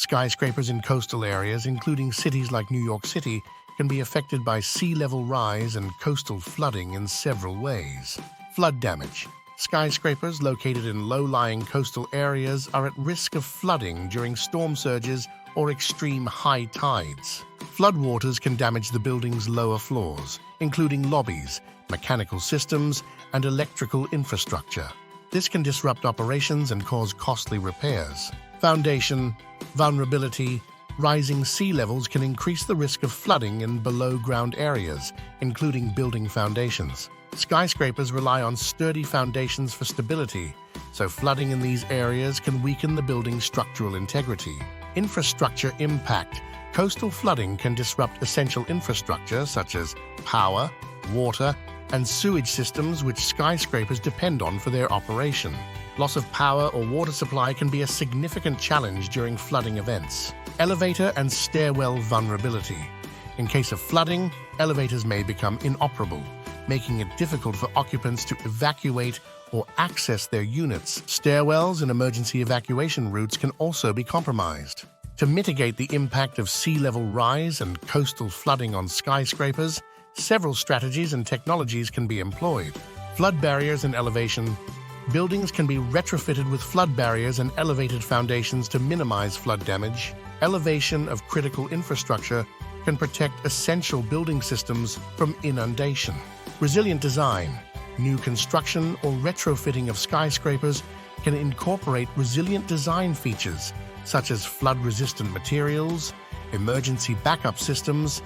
Skyscrapers in coastal areas, including cities like New York City, can be affected by sea level rise and coastal flooding in several ways. Flood damage. Skyscrapers located in low-lying coastal areas are at risk of flooding during storm surges or extreme high tides. Floodwaters can damage the building's lower floors, including lobbies, mechanical systems, and electrical infrastructure. This can disrupt operations and cause costly repairs. Foundation, vulnerability. Rising sea levels can increase the risk of flooding in below-ground areas, including building foundations. Skyscrapers rely on sturdy foundations for stability, so flooding in these areas can weaken the building's structural integrity. Infrastructure impact. Coastal flooding can disrupt essential infrastructure such as power, water, and sewage systems which skyscrapers depend on for their operation. Loss of power or water supply can be a significant challenge during flooding events. Elevator and stairwell vulnerability. In case of flooding, elevators may become inoperable, making it difficult for occupants to evacuate or access their units. Stairwells and emergency evacuation routes can also be compromised. To mitigate the impact of sea level rise and coastal flooding on skyscrapers, several strategies and technologies can be employed. Flood barriers and elevation. Buildings can be retrofitted with flood barriers and elevated foundations to minimize flood damage. Elevation of critical infrastructure can protect essential building systems from inundation. Resilient design. New construction or retrofitting of skyscrapers can incorporate resilient design features such as flood-resistant materials, emergency backup systems,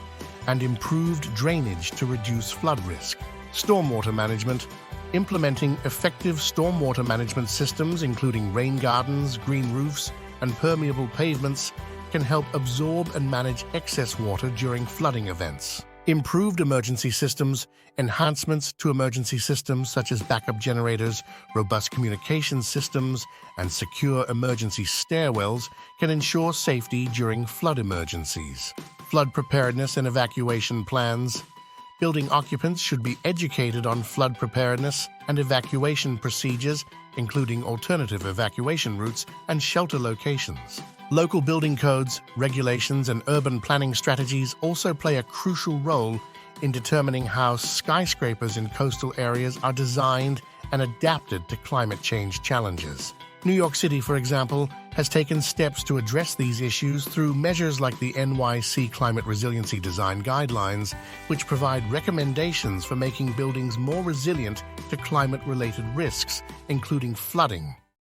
and improved drainage to reduce flood risk. Stormwater management. Implementing effective stormwater management systems, including rain gardens, green roofs, and permeable pavements, can help absorb and manage excess water during flooding events. Improved emergency systems. Enhancements to emergency systems such as backup generators, robust communication systems, and secure emergency stairwells can ensure safety during flood emergencies. Flood preparedness and evacuation plans. Building occupants should be educated on flood preparedness and evacuation procedures, including alternative evacuation routes and shelter locations. Local building codes, regulations, and urban planning strategies also play a crucial role in determining how skyscrapers in coastal areas are designed and adapted to climate change challenges. New York City, for example, has taken steps to address these issues through measures like the NYC Climate Resiliency Design Guidelines, which provide recommendations for making buildings more resilient to climate-related risks, including flooding.